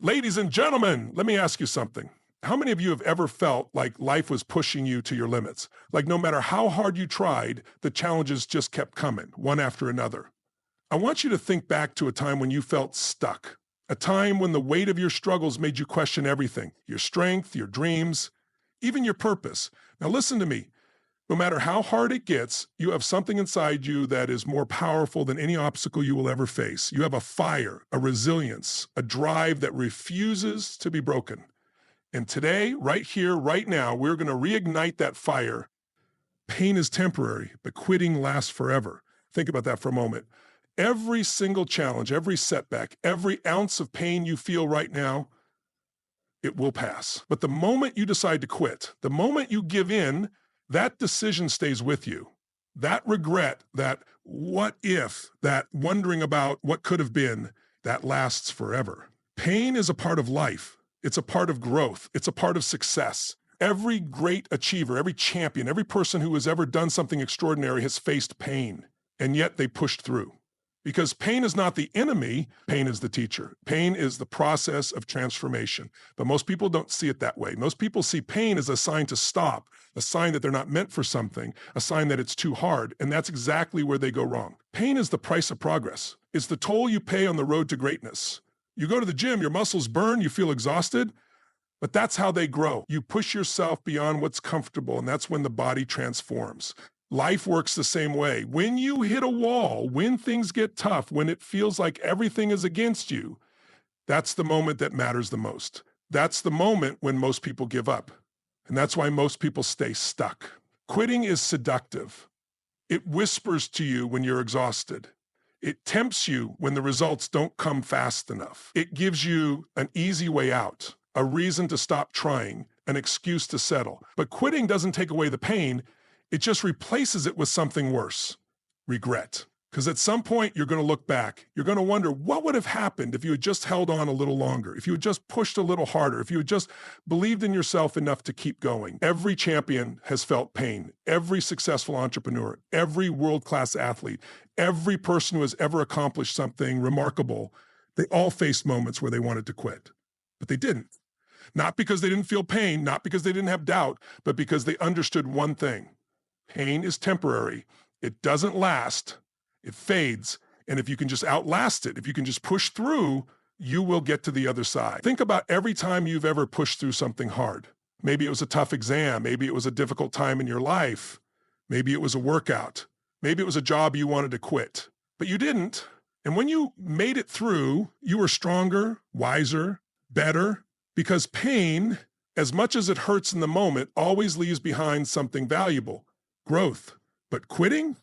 Ladies and gentlemen, let me ask you something. How many of you have ever felt like life was pushing you to your limits? Like no matter how hard you tried, the challenges just kept coming, one after another. I want you to think back to a time when you felt stuck, a time when the weight of your struggles made you question everything, your strength, your dreams, even your purpose. Now listen to me. No matter how hard it gets, you have something inside you that is more powerful than any obstacle you will ever face. You have a fire, a resilience, a drive that refuses to be broken. And today, right here, right now, we're going to reignite that fire. Pain is temporary, but quitting lasts forever. Think about that for a moment. Every single challenge, every setback, every ounce of pain you feel right now, it will pass. But the moment you decide to quit, the moment you give in, that decision stays with you. That regret, that what if, that wondering about what could have been, that lasts forever. Pain is a part of life. It's a part of growth. It's a part of success. Every great achiever, every champion, every person who has ever done something extraordinary has faced pain, and yet they pushed through. Because pain is not the enemy, pain is the teacher. Pain is the process of transformation. But most people don't see it that way. Most people see pain as a sign to stop, a sign that they're not meant for something, a sign that it's too hard, and that's exactly where they go wrong. Pain is the price of progress. It's the toll you pay on the road to greatness. You go to the gym, your muscles burn, you feel exhausted, but that's how they grow. You push yourself beyond what's comfortable, and that's when the body transforms. Life works the same way. When you hit a wall, when things get tough, when it feels like everything is against you, that's the moment that matters the most. That's the moment when most people give up. And that's why most people stay stuck. Quitting is seductive. It whispers to you when you're exhausted. It tempts you when the results don't come fast enough. It gives you an easy way out, a reason to stop trying, an excuse to settle. But quitting doesn't take away the pain. It just replaces it with something worse, regret. Because at some point, you're going to look back. You're going to wonder, what would have happened if you had just held on a little longer, if you had just pushed a little harder, if you had just believed in yourself enough to keep going. Every champion has felt pain. Every successful entrepreneur, every world-class athlete, every person who has ever accomplished something remarkable, they all faced moments where they wanted to quit, but they didn't. Not because they didn't feel pain, not because they didn't have doubt, but because they understood one thing. Pain is temporary. It doesn't last. It fades. And if you can just outlast it, if you can just push through, you will get to the other side. Think about every time you've ever pushed through something hard. Maybe it was a tough exam. Maybe it was a difficult time in your life. Maybe it was a workout. Maybe it was a job you wanted to quit, but you didn't. And when you made it through, you were stronger, wiser, better, because pain, as much as it hurts in the moment, always leaves behind something valuable. Growth. But quitting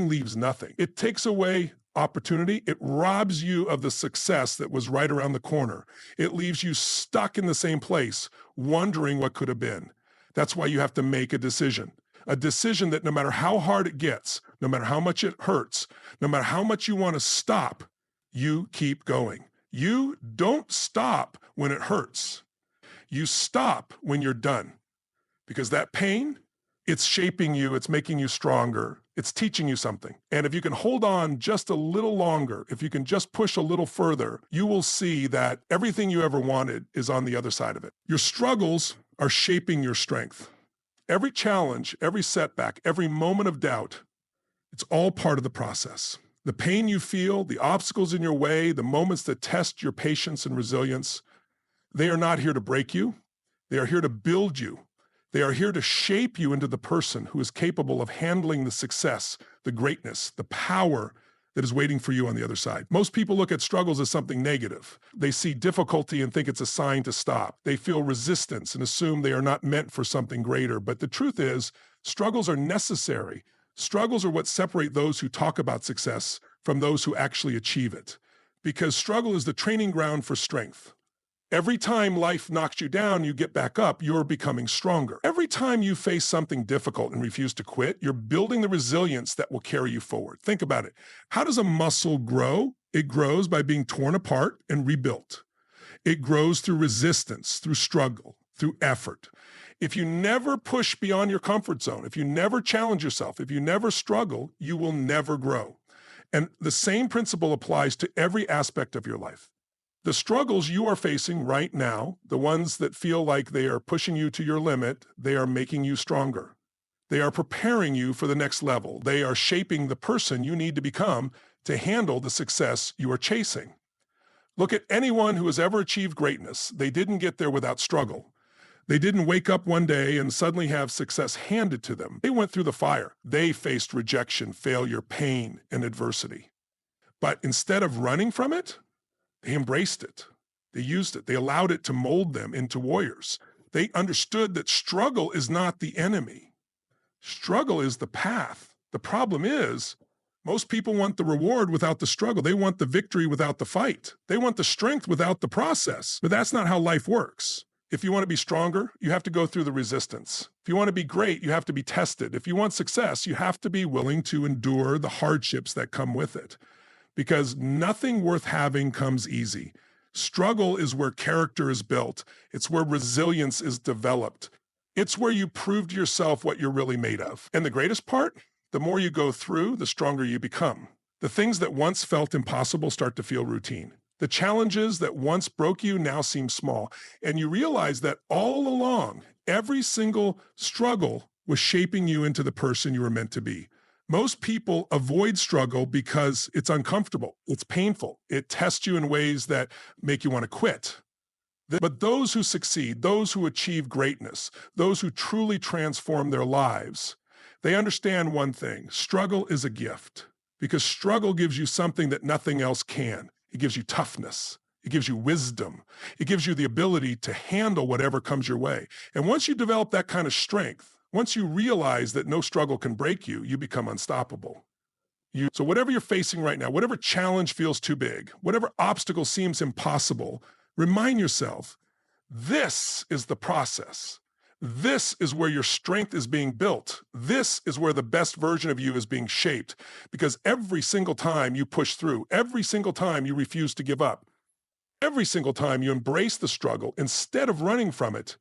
leaves nothing. It takes away opportunity. It robs you of the success that was right around the corner. It leaves you stuck in the same place, wondering what could have been. That's why you have to make a decision that no matter how hard it gets, no matter how much it hurts, no matter how much you want to stop, you keep going. You don't stop when it hurts. You stop when you're done, because that pain, it's shaping you, it's making you stronger, it's teaching you something. And if you can hold on just a little longer, if you can just push a little further, you will see that everything you ever wanted is on the other side of it. Your struggles are shaping your strength. Every challenge, every setback, every moment of doubt, it's all part of the process. The pain you feel, the obstacles in your way, the moments that test your patience and resilience, they are not here to break you. They are here to build you. They are here to shape you into the person who is capable of handling the success, the greatness, the power that is waiting for you on the other side. Most people look at struggles as something negative. They see difficulty and think it's a sign to stop. They feel resistance and assume they are not meant for something greater. But the truth is, struggles are necessary. Struggles are what separate those who talk about success from those who actually achieve it. Because struggle is the training ground for strength. Every time life knocks you down, you get back up, you're becoming stronger. Every time you face something difficult and refuse to quit, you're building the resilience that will carry you forward. Think about it. How does a muscle grow? It grows by being torn apart and rebuilt. It grows through resistance, through struggle, through effort. If you never push beyond your comfort zone, if you never challenge yourself, if you never struggle, you will never grow. And the same principle applies to every aspect of your life. The struggles you are facing right now, the ones that feel like they are pushing you to your limit, they are making you stronger. They are preparing you for the next level. They are shaping the person you need to become to handle the success you are chasing. Look at anyone who has ever achieved greatness. They didn't get there without struggle. They didn't wake up one day and suddenly have success handed to them. They went through the fire. They faced rejection, failure, pain, and adversity. But instead of running from it, they embraced it. They used it. They allowed it to mold them into warriors. They understood that struggle is not the enemy. Struggle is the path. The problem is, most people want the reward without the struggle. They want the victory without the fight. They want the strength without the process. But that's not how life works. If you want to be stronger, you have to go through the resistance. If you want to be great, you have to be tested. If you want success, you have to be willing to endure the hardships that come with it. Because nothing worth having comes easy. Struggle is where character is built. It's where resilience is developed. It's where you prove to yourself what you're really made of. And the greatest part, the more you go through, the stronger you become. The things that once felt impossible start to feel routine. The challenges that once broke you now seem small. And you realize that all along, every single struggle was shaping you into the person you were meant to be. Most people avoid struggle because it's uncomfortable, it's painful, it tests you in ways that make you want to quit. But those who succeed, those who achieve greatness, those who truly transform their lives, they understand one thing: struggle is a gift, because struggle gives you something that nothing else can. It gives you toughness. It gives you wisdom. It gives you the ability to handle whatever comes your way. And once you develop that kind of strength, once you realize that no struggle can break you, you become unstoppable. So whatever you're facing right now, whatever challenge feels too big, whatever obstacle seems impossible, remind yourself, this is the process. This is where your strength is being built. This is where the best version of you is being shaped. Because every single time you push through, every single time you refuse to give up, every single time you embrace the struggle, instead of running from it,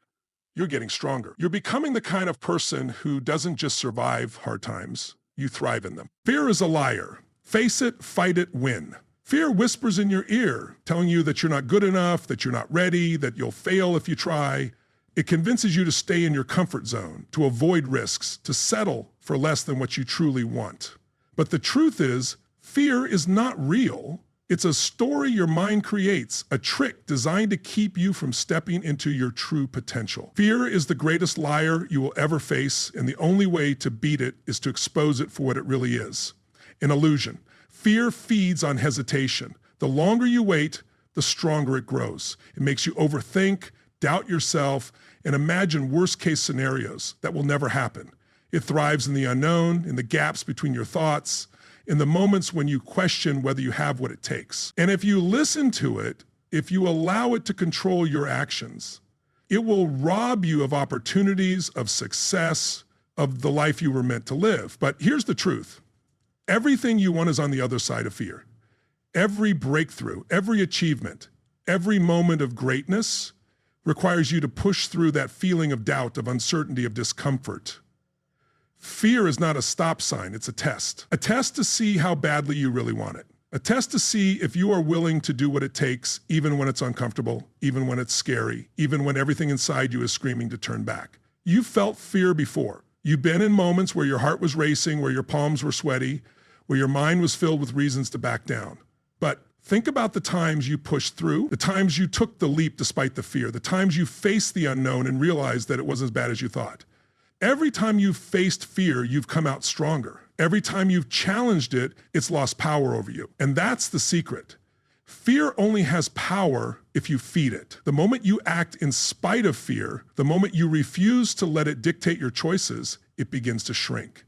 you're getting stronger. You're becoming the kind of person who doesn't just survive hard times, you thrive in them. Fear is a liar. Face it, fight it, win. Fear whispers in your ear, telling you that you're not good enough, that you're not ready, that you'll fail if you try. It convinces you to stay in your comfort zone, to avoid risks, to settle for less than what you truly want. But the truth is, fear is not real. It's a story your mind creates, a trick designed to keep you from stepping into your true potential. Fear is the greatest liar you will ever face, and the only way to beat it is to expose it for what it really is: an illusion. Fear feeds on hesitation. The longer you wait, the stronger it grows. It makes you overthink, doubt yourself, and imagine worst-case scenarios that will never happen. It thrives in the unknown, in the gaps between your thoughts, in the moments when you question whether you have what it takes. And if you listen to it, if you allow it to control your actions, it will rob you of opportunities, of success, of the life you were meant to live. But here's the truth. Everything you want is on the other side of fear. Every breakthrough, every achievement, every moment of greatness requires you to push through that feeling of doubt, of uncertainty, of discomfort. Fear is not a stop sign, it's a test. A test to see how badly you really want it. A test to see if you are willing to do what it takes, even when it's uncomfortable, even when it's scary, even when everything inside you is screaming to turn back. You've felt fear before. You've been in moments where your heart was racing, where your palms were sweaty, where your mind was filled with reasons to back down. But think about the times you pushed through, the times you took the leap despite the fear, the times you faced the unknown and realized that it wasn't as bad as you thought. Every time you've faced fear, you've come out stronger. Every time you've challenged it, it's lost power over you. And that's the secret. Fear only has power if you feed it. The moment you act in spite of fear, the moment you refuse to let it dictate your choices, it begins to shrink.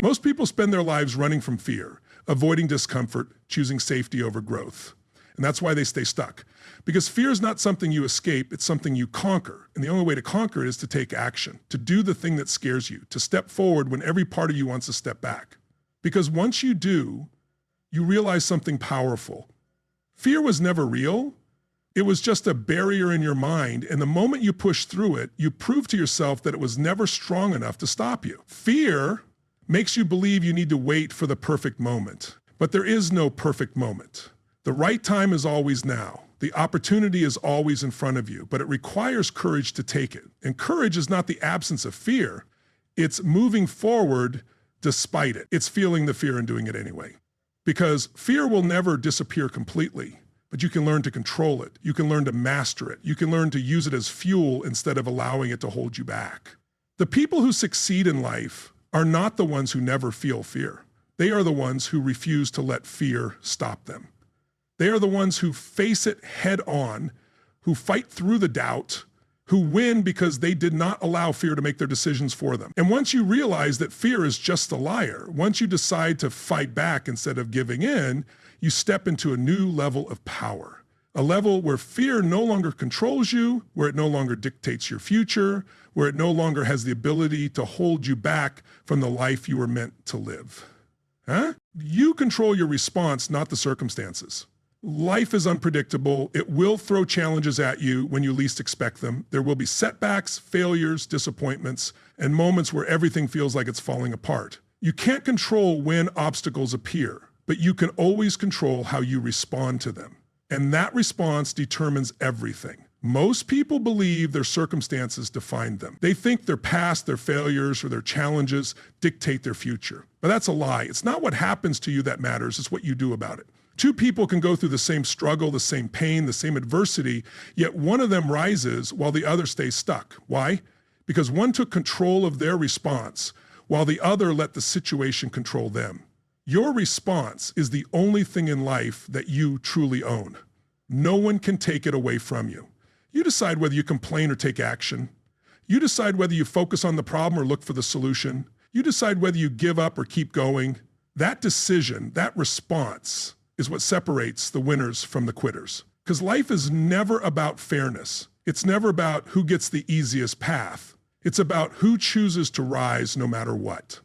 Most people spend their lives running from fear, avoiding discomfort, choosing safety over growth. And that's why they stay stuck. Because fear is not something you escape, it's something you conquer. And the only way to conquer it is to take action, to do the thing that scares you, to step forward when every part of you wants to step back. Because once you do, you realize something powerful. Fear was never real. It was just a barrier in your mind, and the moment you push through it, you prove to yourself that it was never strong enough to stop you. Fear makes you believe you need to wait for the perfect moment. But there is no perfect moment. The right time is always now. The opportunity is always in front of you, but it requires courage to take it. And courage is not the absence of fear. It's moving forward despite it. It's feeling the fear and doing it anyway. Because fear will never disappear completely, but you can learn to control it. You can learn to master it. You can learn to use it as fuel instead of allowing it to hold you back. The people who succeed in life are not the ones who never feel fear. They are the ones who refuse to let fear stop them. They are the ones who face it head on, who fight through the doubt, who win because they did not allow fear to make their decisions for them. And once you realize that fear is just a liar, once you decide to fight back instead of giving in, you step into a new level of power. A level where fear no longer controls you, where it no longer dictates your future, where it no longer has the ability to hold you back from the life you were meant to live. You control your response, not the circumstances. Life is unpredictable. It will throw challenges at you when you least expect them. There will be setbacks, failures, disappointments, and moments where everything feels like it's falling apart. You can't control when obstacles appear, but you can always control how you respond to them. And that response determines everything. Most people believe their circumstances define them. They think their past, their failures, or their challenges dictate their future. But that's a lie. It's not what happens to you that matters, it's what you do about it. Two people can go through the same struggle, the same pain, the same adversity, yet one of them rises while the other stays stuck. Why? Because one took control of their response while the other let the situation control them. Your response is the only thing in life that you truly own. No one can take it away from you. You decide whether you complain or take action. You decide whether you focus on the problem or look for the solution. You decide whether you give up or keep going. That decision, that response, is what separates the winners from the quitters. Because life is never about fairness. It's never about who gets the easiest path. It's about who chooses to rise no matter what.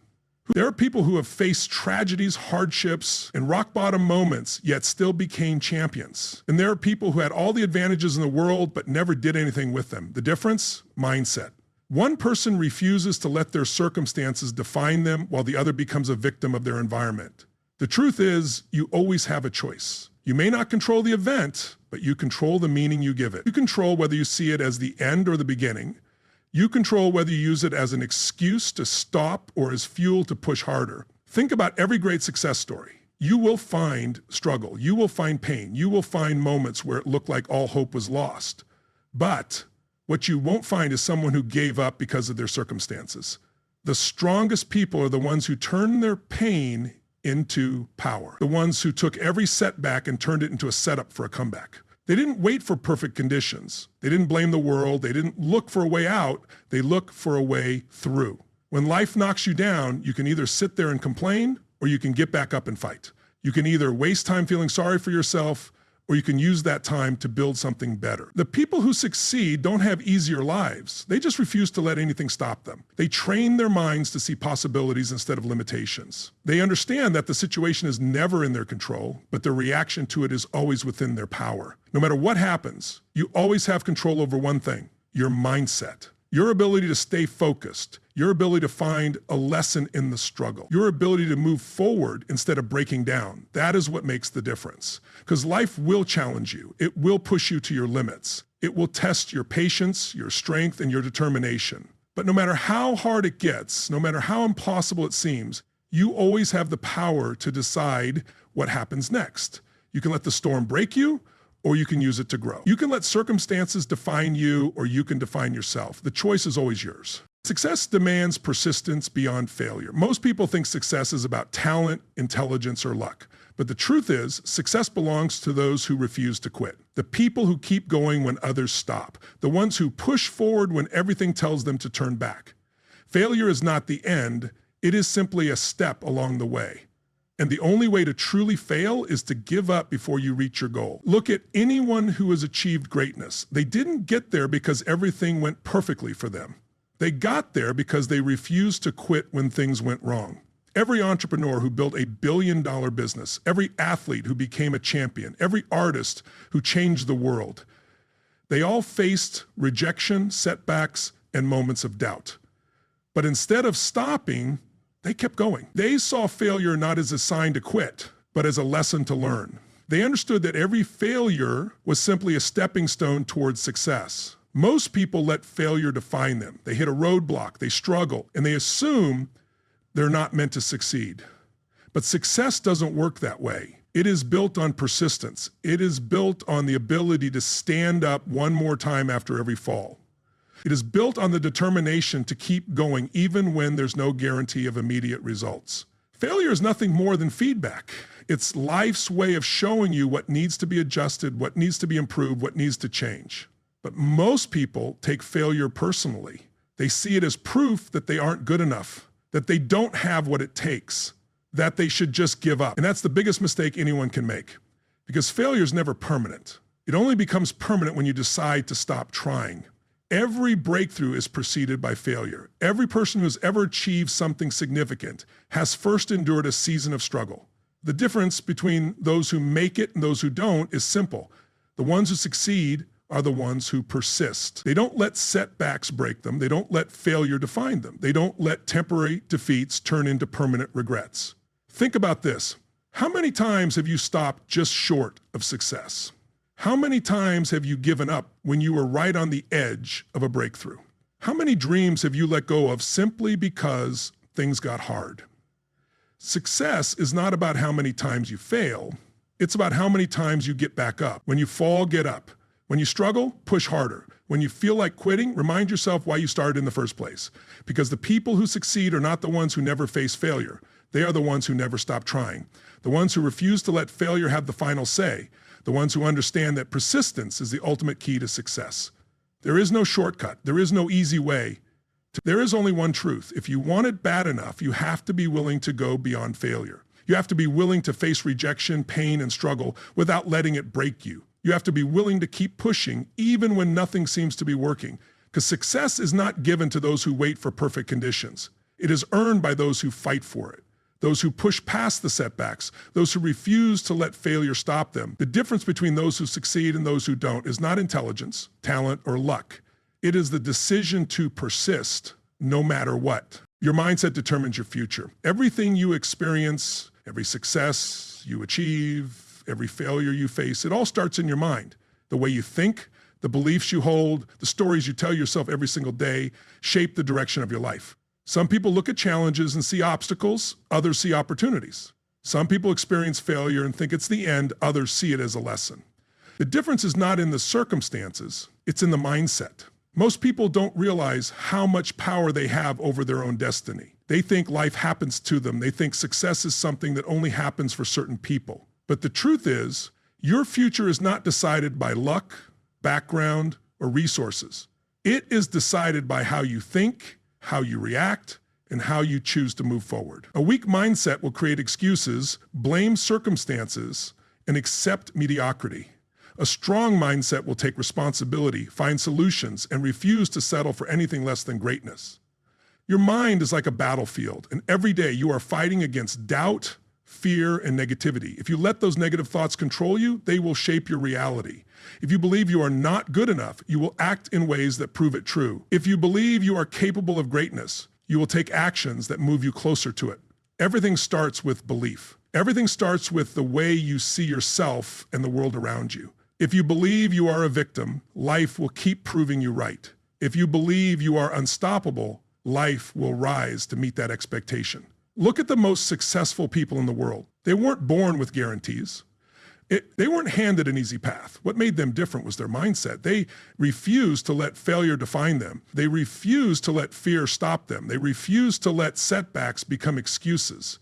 There are people who have faced tragedies, hardships, and rock bottom moments, yet still became champions. And there are people who had all the advantages in the world, but never did anything with them. The difference? Mindset. One person refuses to let their circumstances define them while the other becomes a victim of their environment. The truth is, you always have a choice. You may not control the event, but you control the meaning you give it. You control whether you see it as the end or the beginning. You control whether you use it as an excuse to stop or as fuel to push harder. Think about every great success story. You will find struggle. You will find pain. You will find moments where it looked like all hope was lost. But what you won't find is someone who gave up because of their circumstances. The strongest people are the ones who turn their pain into power. The ones who took every setback and turned it into a setup for a comeback. They didn't wait for perfect conditions. They didn't blame the world. They didn't look for a way out. They look for a way through. When life knocks you down, you can either sit there and complain or you can get back up and fight. You can either waste time feeling sorry for yourself or you can use that time to build something better. The people who succeed don't have easier lives. They just refuse to let anything stop them. They train their minds to see possibilities instead of limitations. They understand that the situation is never in their control, but their reaction to it is always within their power. No matter what happens, you always have control over one thing: your mindset. Your ability to stay focused, your ability to find a lesson in the struggle, your ability to move forward instead of breaking down. That is what makes the difference. Because life will challenge you. It will push you to your limits. It will test your patience, your strength, and your determination. But no matter how hard it gets, no matter how impossible it seems, you always have the power to decide what happens next. You can let the storm break you, or you can use it to grow. You can let circumstances define you, or you can define yourself. The choice is always yours. Success demands persistence beyond failure. Most people think success is about talent, intelligence, or luck. But the truth is, success belongs to those who refuse to quit. The people who keep going when others stop. The ones who push forward when everything tells them to turn back. Failure is not the end. It is simply a step along the way. And the only way to truly fail is to give up before you reach your goal. Look at anyone who has achieved greatness. They didn't get there because everything went perfectly for them. They got there because they refused to quit when things went wrong. Every entrepreneur who built a billion-dollar business, every athlete who became a champion, every artist who changed the world, they all faced rejection, setbacks, and moments of doubt. But instead of stopping, they kept going. They saw failure not as a sign to quit, but as a lesson to learn. They understood that every failure was simply a stepping stone towards success. Most people let failure define them. They hit a roadblock, they struggle, and they assume they're not meant to succeed. But success doesn't work that way. It is built on persistence. It is built on the ability to stand up one more time after every fall. It is built on the determination to keep going even when there's no guarantee of immediate results. Failure is nothing more than feedback. It's life's way of showing you what needs to be adjusted, what needs to be improved, what needs to change. But most people take failure personally. They see it as proof that they aren't good enough, that they don't have what it takes, that they should just give up. And that's the biggest mistake anyone can make, because failure is never permanent. It only becomes permanent when you decide to stop trying. Every breakthrough is preceded by failure. Every person who's ever achieved something significant has first endured a season of struggle. The difference between those who make it and those who don't is simple. The ones who succeed are the ones who persist. They don't let setbacks break them. They don't let failure define them. They don't let temporary defeats turn into permanent regrets. Think about this. How many times have you stopped just short of success? How many times have you given up when you were right on the edge of a breakthrough? How many dreams have you let go of simply because things got hard? Success is not about how many times you fail. It's about how many times you get back up. When you fall, get up. When you struggle, push harder. When you feel like quitting, remind yourself why you started in the first place. Because the people who succeed are not the ones who never face failure. They are the ones who never stop trying. The ones who refuse to let failure have the final say. The ones who understand that persistence is the ultimate key to success. There is no shortcut. There is no easy way. There is only one truth. If you want it bad enough, you have to be willing to go beyond failure. You have to be willing to face rejection, pain, and struggle without letting it break you. You have to be willing to keep pushing even when nothing seems to be working. Because success is not given to those who wait for perfect conditions. It is earned by those who fight for it. Those who push past the setbacks, those who refuse to let failure stop them. The difference between those who succeed and those who don't is not intelligence, talent, or luck. It is the decision to persist no matter what. Your mindset determines your future. Everything you experience, every success you achieve, every failure you face, it all starts in your mind. The way you think, the beliefs you hold, the stories you tell yourself every single day shape the direction of your life. Some people look at challenges and see obstacles, others see opportunities. Some people experience failure and think it's the end, others see it as a lesson. The difference is not in the circumstances, it's in the mindset. Most people don't realize how much power they have over their own destiny. They think life happens to them. They think success is something that only happens for certain people. But the truth is, your future is not decided by luck, background, or resources. It is decided by how you think, how you react, and how you choose to move forward. A weak mindset will create excuses, blame circumstances, and accept mediocrity. A strong mindset will take responsibility, find solutions, and refuse to settle for anything less than greatness. Your mind is like a battlefield, and every day you are fighting against doubt, fear, and negativity. If you let those negative thoughts control you, they will shape your reality. If you believe you are not good enough, you will act in ways that prove it true. If you believe you are capable of greatness, you will take actions that move you closer to it. Everything starts with belief. Everything starts with the way you see yourself and the world around you. If you believe you are a victim, life will keep proving you right. If you believe you are unstoppable, life will rise to meet that expectation. Look at the most successful people in the world. They weren't born with guarantees. They weren't handed an easy path. What made them different was their mindset. They refused to let failure define them. They refused to let fear stop them. They refused to let setbacks become excuses.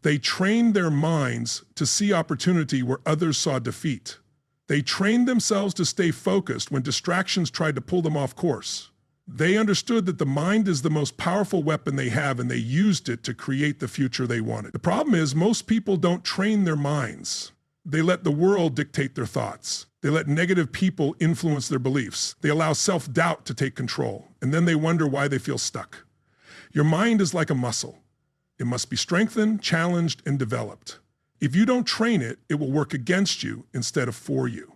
They trained their minds to see opportunity where others saw defeat. They trained themselves to stay focused when distractions tried to pull them off course. They understood that the mind is the most powerful weapon they have, and they used it to create the future they wanted. The problem is most people don't train their minds. They let the world dictate their thoughts. They let negative people influence their beliefs. They allow self-doubt to take control, and then they wonder why they feel stuck. Your mind is like a muscle. It must be strengthened, challenged, and developed. If you don't train it, it will work against you instead of for you.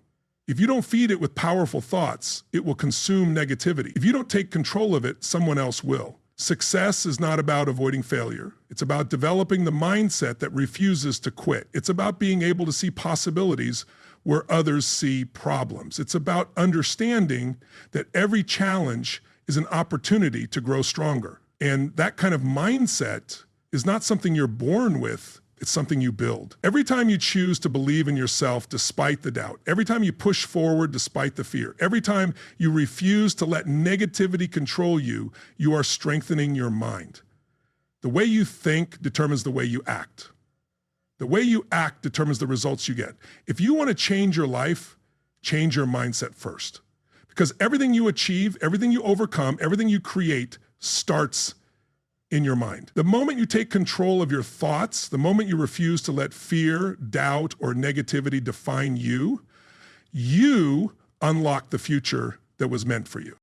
If you don't feed it with powerful thoughts, it will consume negativity. If you don't take control of it, someone else will. Success is not about avoiding failure. It's about developing the mindset that refuses to quit. It's about being able to see possibilities where others see problems. It's about understanding that every challenge is an opportunity to grow stronger. And that kind of mindset is not something you're born with, it's something you build. Every time you choose to believe in yourself despite the doubt, every time you push forward despite the fear, every time you refuse to let negativity control you, you are strengthening your mind. The way you think determines the way you act. The way you act determines the results you get. If you want to change your life, change your mindset first. Because everything you achieve, everything you overcome, everything you create starts in your mind. The moment you take control of your thoughts, the moment you refuse to let fear, doubt, or negativity define you, you unlock the future that was meant for you.